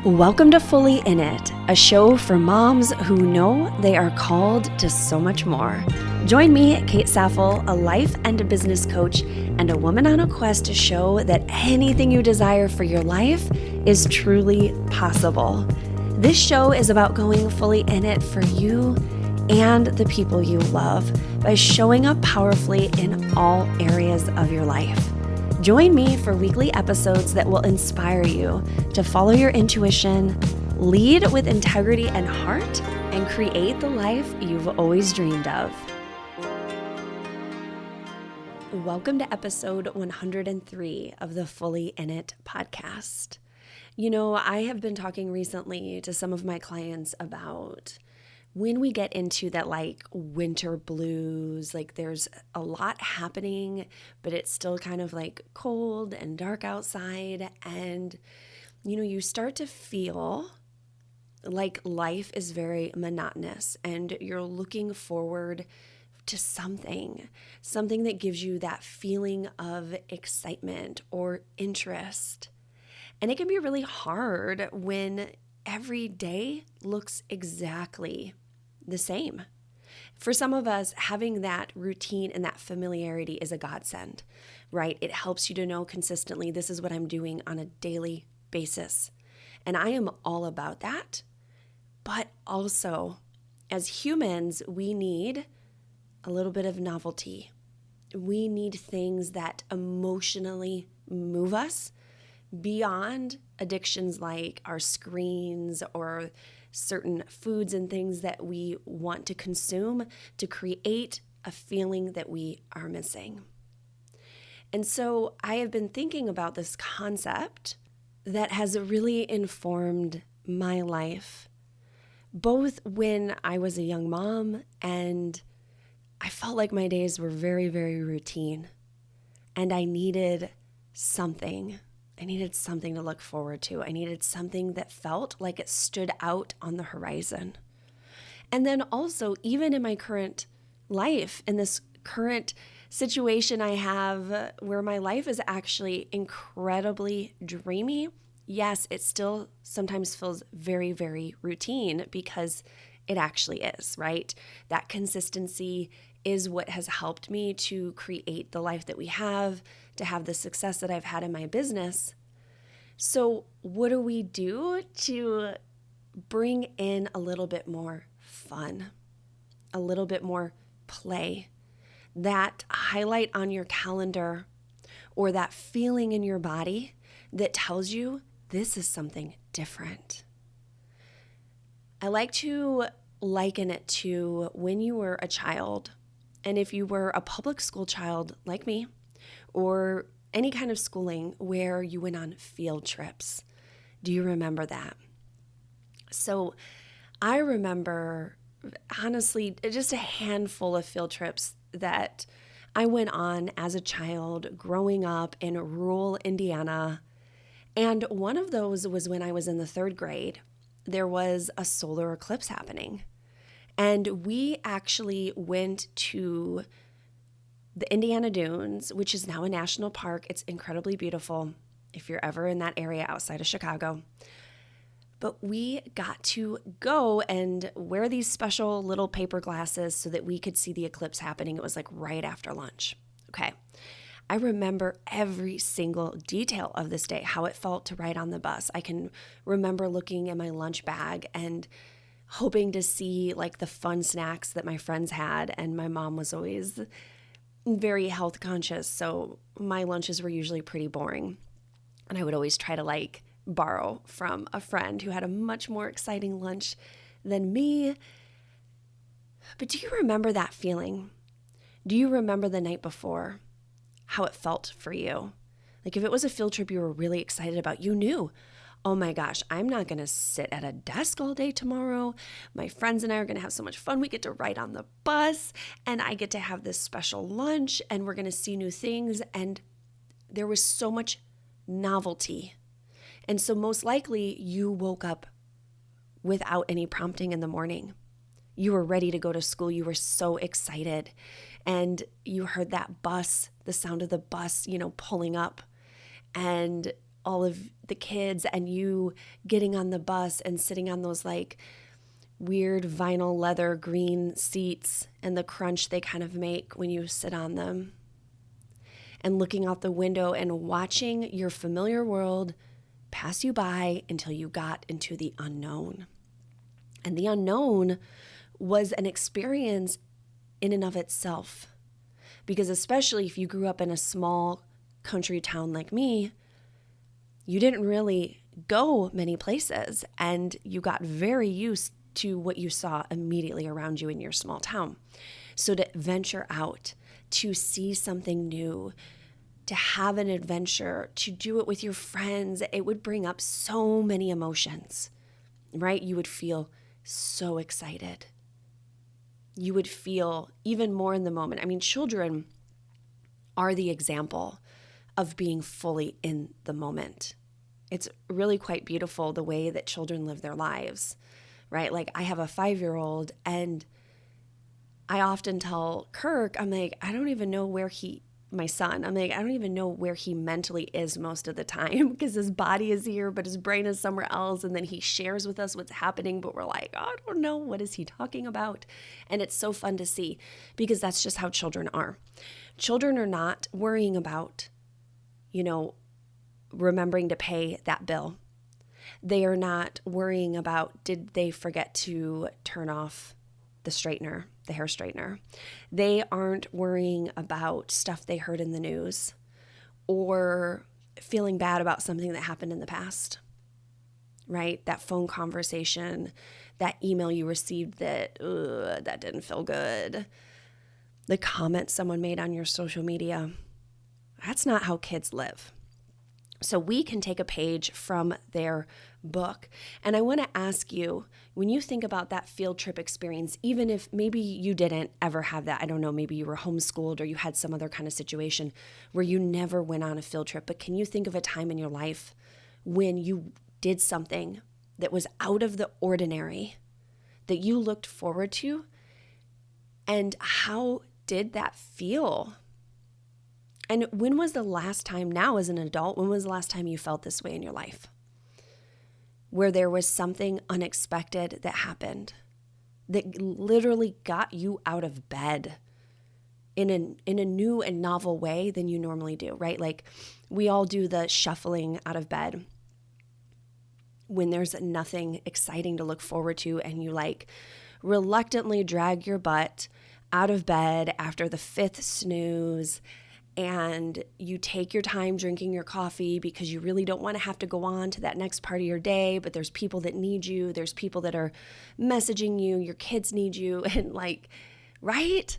Welcome to Fully In It, a show for moms who know they are called to so much more. Join me, Kate Saffel, a life and a business coach, and a woman on a quest to show that anything you desire for your life is truly possible. This show is about going fully in it for you and the people you love by showing up powerfully in all areas of your life. Join me for weekly episodes that will inspire you to follow your intuition, lead with integrity and heart, and create the life you've always dreamed of. Welcome to episode 103 of the Fully In It podcast. You know, I have been talking recently to some of my clients about when we get into that winter blues, there's a lot happening, but it's still kind of cold and dark outside. And, you start to feel like life is very monotonous and you're looking forward to something that gives you that feeling of excitement or interest. And it can be really hard when every day looks exactly the same. For some of us, having that routine and that familiarity is a godsend, right? It helps you to know consistently, this is what I'm doing on a daily basis. And I am all about that. But also, as humans, we need a little bit of novelty. We need things that emotionally move us beyond addictions like our screens or certain foods and things that we want to consume to create a feeling that we are missing. And so I have been thinking about this concept that has really informed my life, both when I was a young mom and I felt like my days were very, very routine and I needed something. I needed something to look forward to. I needed something that felt like it stood out on the horizon. And then also, even in my current life, in this current situation I have where my life is actually incredibly dreamy, yes, it still sometimes feels very, very routine because it actually is, right? That consistency is what has helped me to create the life that we have, to have the success that I've had in my business. So what do we do to bring in a little bit more fun, a little bit more play, that highlight on your calendar or that feeling in your body that tells you this is something different? I like to liken it to when you were a child. And if you were a public school child like me, or any kind of schooling where you went on field trips, do you remember that? So I remember, honestly, just a handful of field trips that I went on as a child growing up in rural Indiana. And one of those was when I was in the third grade. There was a solar eclipse happening. And we actually went to the Indiana Dunes, which is now a national park. It's incredibly beautiful if you're ever in that area outside of Chicago. But we got to go and wear these special little paper glasses so that we could see the eclipse happening. It was right after lunch. Okay. I remember every single detail of this day, how it felt to ride on the bus. I can remember looking in my lunch bag and hoping to see the fun snacks that my friends had. And my mom was always very health conscious, so my lunches were usually pretty boring. And I would always try to borrow from a friend who had a much more exciting lunch than me. But do you remember that feeling? Do you remember the night before, how it felt for you? If it was a field trip you were really excited about, you knew, oh my gosh, I'm not going to sit at a desk all day tomorrow. My friends and I are going to have so much fun. We get to ride on the bus and I get to have this special lunch and we're going to see new things. And there was so much novelty. And so most likely you woke up without any prompting in the morning. You were ready to go to school. You were so excited. And you heard that bus, the sound of the bus, pulling up. And all of the kids and you getting on the bus and sitting on those like weird vinyl leather green seats and the crunch they kind of make when you sit on them, and looking out the window and watching your familiar world pass you by until you got into the unknown. And the unknown was an experience in and of itself, because especially if you grew up in a small country town like me, you didn't really go many places and you got very used to what you saw immediately around you in your small town. So to venture out, to see something new, to have an adventure, to do it with your friends, it would bring up so many emotions, right? You would feel so excited. You would feel even more in the moment. I mean, children are the example of being fully in the moment. It's really quite beautiful the way that children live their lives, right? Like I have a 5-year-old and I often tell Kirk, I'm like, I don't even know where my son, I'm like, I don't even know where he mentally is most of the time because his body is here, but his brain is somewhere else. And then he shares with us what's happening, but we're like, I don't know, what is he talking about? And it's so fun to see because that's just how children are. Children are not worrying about, remembering to pay that bill. They are not worrying about, did they forget to turn off the hair straightener. They aren't worrying about stuff they heard in the news or feeling bad about something that happened in the past, right? That phone conversation, that email you received that didn't feel good, the comment someone made on your social media. That's not how kids live. So we can take a page from their book. And I want to ask you, when you think about that field trip experience, even if maybe you didn't ever have that, I don't know, maybe you were homeschooled or you had some other kind of situation where you never went on a field trip, but can you think of a time in your life when you did something that was out of the ordinary that you looked forward to? And how did that feel? And when was the last time, now as an adult, when was the last time you felt this way in your life? Where there was something unexpected that happened that literally got you out of bed in a new and novel way than you normally do, right? Like we all do the shuffling out of bed when there's nothing exciting to look forward to, and you like reluctantly drag your butt out of bed after the 5th snooze, and you take your time drinking your coffee because you really don't want to have to go on to that next part of your day, but there's people that need you, there's people that are messaging you, your kids need you, and like, right?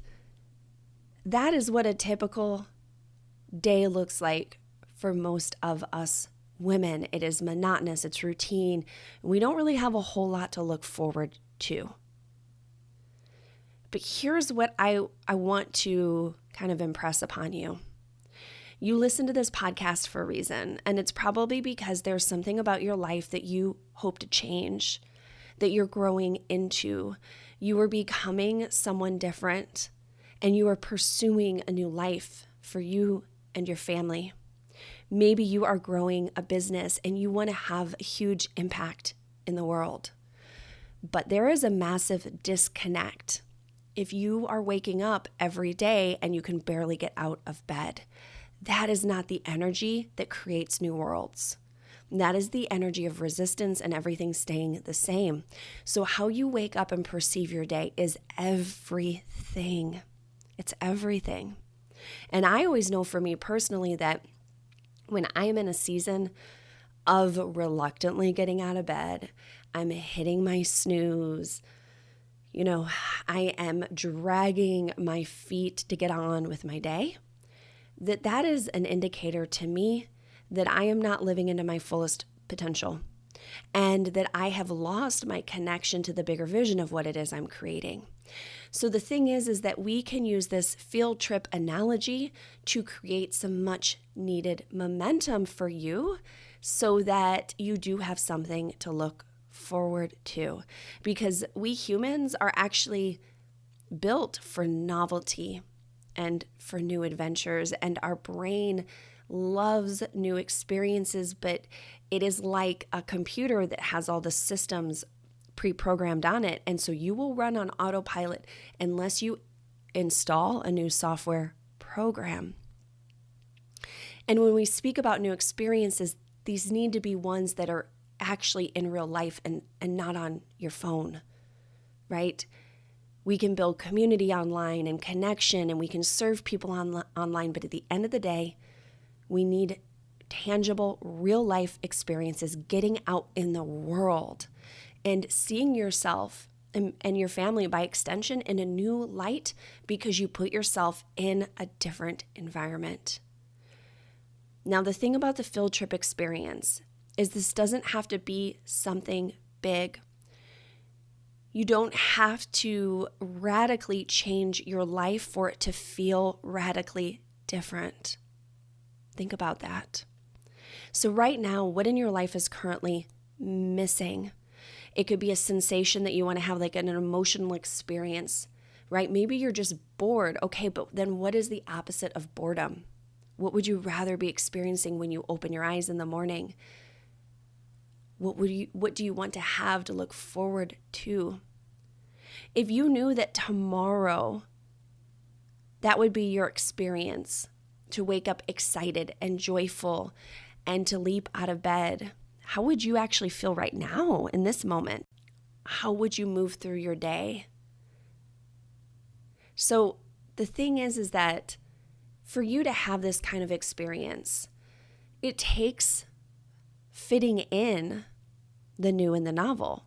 That is what a typical day looks like for most of us women. It is monotonous, it's routine, and we don't really have a whole lot to look forward to. But here's what I want to kind of impress upon you. You listen to this podcast for a reason, and it's probably because there's something about your life that you hope to change, that you're growing into. You are becoming someone different, and you are pursuing a new life for you and your family. Maybe you are growing a business and you want to have a huge impact in the world. But there is a massive disconnect if you are waking up every day and you can barely get out of bed. That is not the energy that creates new worlds. That is the energy of resistance and everything staying the same. So how you wake up and perceive your day is everything. It's everything. And I always know for me personally that when I am in a season of reluctantly getting out of bed, I'm hitting my snooze, I am dragging my feet to get on with my day, that is an indicator to me that I am not living into my fullest potential and that I have lost my connection to the bigger vision of what it is I'm creating. So the thing is that we can use this field trip analogy to create some much needed momentum for you so that you do have something to look forward to, because we humans are actually built for novelty and for new adventures, and our brain loves new experiences, but it is like a computer that has all the systems pre-programmed on it. And so you will run on autopilot unless you install a new software program. And when we speak about new experiences, these need to be ones that are actually in real life and not on your phone, right? We can build community online and connection, and we can serve people online. But at the end of the day, we need tangible, real life experiences, getting out in the world and seeing yourself and your family by extension in a new light because you put yourself in a different environment. Now, the thing about the field trip experience is this doesn't have to be something big. You don't have to radically change your life for it to feel radically different. Think about that. So right now, what in your life is currently missing? It could be a sensation that you want to have, like an emotional experience, right? Maybe you're just bored. Okay, but then what is the opposite of boredom? What would you rather be experiencing when you open your eyes in the morning? What do you want to have to look forward to? If you knew that tomorrow that would be your experience, to wake up excited and joyful and to leap out of bed, how would you actually feel right now in this moment? How would you move through your day? So the thing is that for you to have this kind of experience, it takes fitting in the new and the novel.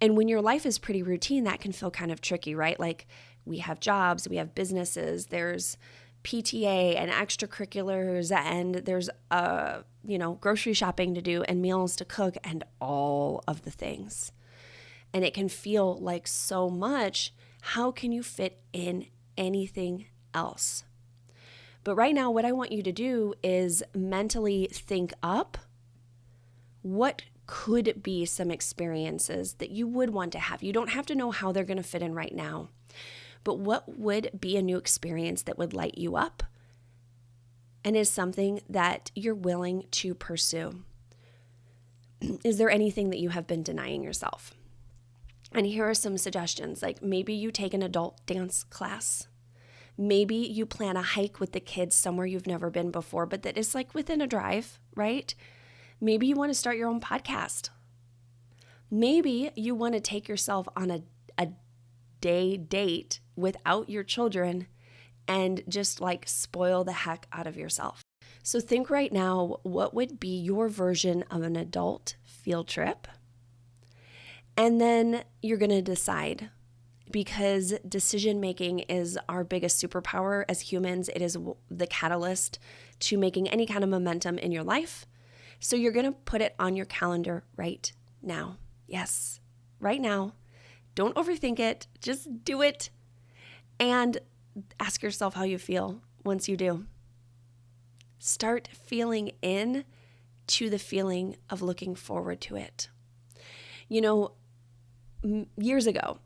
And when your life is pretty routine, that can feel kind of tricky, right? Like we have jobs, we have businesses, there's PTA and extracurriculars, and there's grocery shopping to do and meals to cook and all of the things. And it can feel like so much. How can you fit in anything else? But right now, what I want you to do is mentally think up what could be some experiences that you would want to have. You don't have to know how they're going to fit in right now, but what would be a new experience that would light you up and is something that you're willing to pursue? Is there anything that you have been denying yourself? And here are some suggestions, like maybe you take an adult dance class. Maybe you plan a hike with the kids somewhere you've never been before, but that is like within a drive, right? Maybe you want to start your own podcast. Maybe you want to take yourself on a day date without your children and just like spoil the heck out of yourself. So think right now, what would be your version of an adult field trip? And then you're going to decide, because decision making is our biggest superpower as humans. It is the catalyst to making any kind of momentum in your life. So you're going to put it on your calendar right now. Yes, right now. Don't overthink it. Just do it. And ask yourself how you feel once you do. Start feeling in to the feeling of looking forward to it. You know, years ago,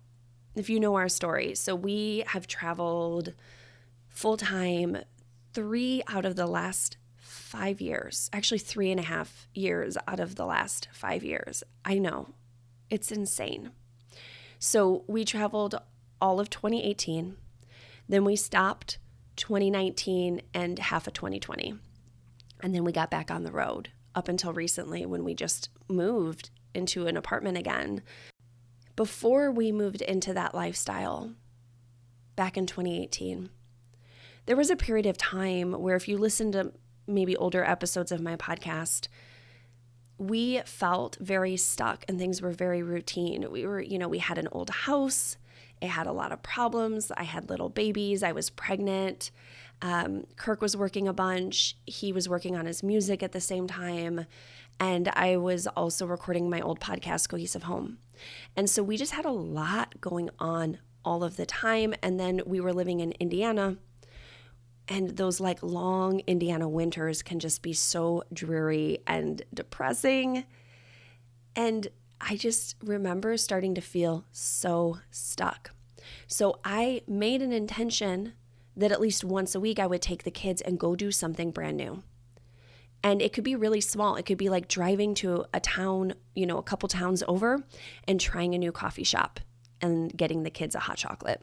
if you know our story, so we have traveled full-time 3 out of the last 5 years, actually 3.5 years out of the last 5 years. I know, it's insane. So we traveled all of 2018, then we stopped 2019 and half of 2020, and then we got back on the road up until recently when we just moved into an apartment again. Before we moved into that lifestyle, back in 2018, there was a period of time where if you listen to maybe older episodes of my podcast, we felt very stuck and things were very routine. We had an old house. It had a lot of problems. I had little babies. I was pregnant. Kirk was working a bunch. He was working on his music at the same time. And I was also recording my old podcast, Cohesive Home. And so we just had a lot going on all of the time. And then we were living in Indiana. And those like long Indiana winters can just be so dreary and depressing. And I just remember starting to feel so stuck. So I made an intention that at least once a week I would take the kids and go do something brand new. And it could be really small. It could be like driving to a town, a couple towns over and trying a new coffee shop and getting the kids a hot chocolate.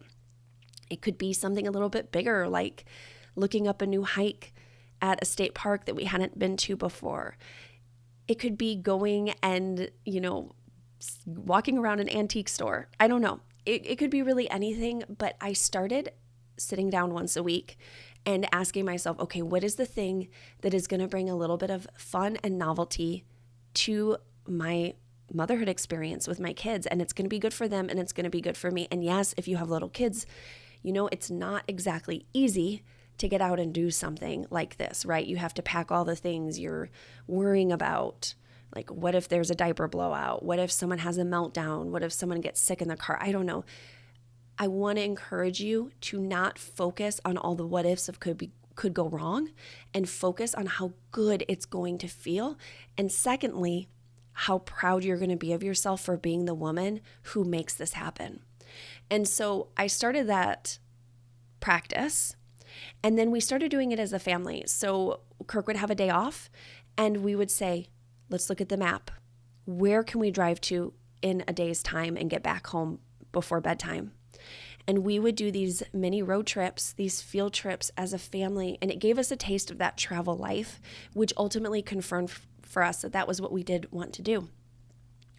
It could be something a little bit bigger, like looking up a new hike at a state park that we hadn't been to before. It could be going and, walking around an antique store. I don't know. It could be really anything, but I started sitting down once a week and asking myself, okay, what is the thing that is going to bring a little bit of fun and novelty to my motherhood experience with my kids? And it's going to be good for them and it's going to be good for me. And yes, if you have little kids, it's not exactly easy to get out and do something like this, right? You have to pack all the things you're worrying about. Like, what if there's a diaper blowout? What if someone has a meltdown? What if someone gets sick in the car? I don't know. I want to encourage you to not focus on all the what ifs of could go wrong, and focus on how good it's going to feel. And secondly, how proud you're going to be of yourself for being the woman who makes this happen. And so I started that practice, and then we started doing it as a family. So Kirk would have a day off and we would say, let's look at the map. Where can we drive to in a day's time and get back home before bedtime? And we would do these mini road trips, these field trips as a family. And it gave us a taste of that travel life, which ultimately confirmed for us that that was what we did want to do.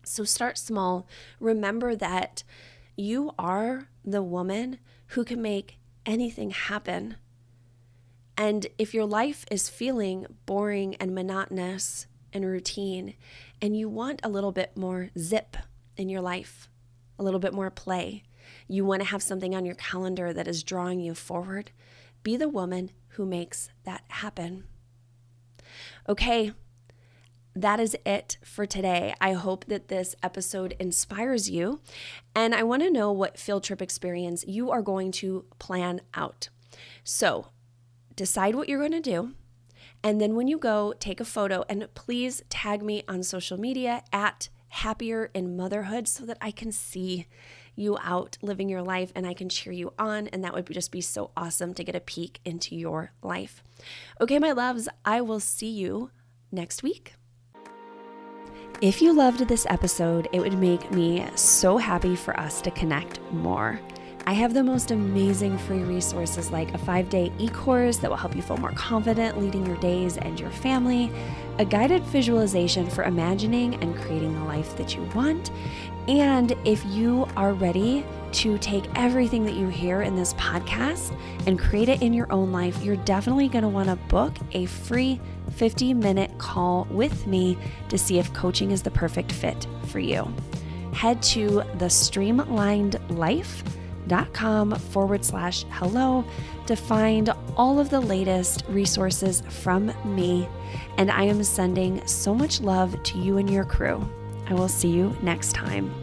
So start small. Remember that you are the woman who can make anything happen. And if your life is feeling boring and monotonous and routine, and you want a little bit more zip in your life, a little bit more play, you want to have something on your calendar that is drawing you forward, be the woman who makes that happen. Okay, that is it for today. I hope that this episode inspires you, and I want to know what field trip experience you are going to plan out. So decide what you're going to do, and then when you go, take a photo, and please tag me on social media at Happier in Motherhood so that I can see you out living your life and I can cheer you on, and that would just be so awesome to get a peek into your life. Okay, my loves, I will see you next week. If you loved this episode, it would make me so happy for us to connect more. I have the most amazing free resources like a 5-day e-course that will help you feel more confident leading your days and your family, a guided visualization for imagining and creating the life that you want. And if you are ready to take everything that you hear in this podcast and create it in your own life, you're definitely going to want to book a free 50-minute call with me to see if coaching is the perfect fit for you. Head to thestreamlinedlife.com/hello to find all of the latest resources from me. And I am sending so much love to you and your crew. I will see you next time.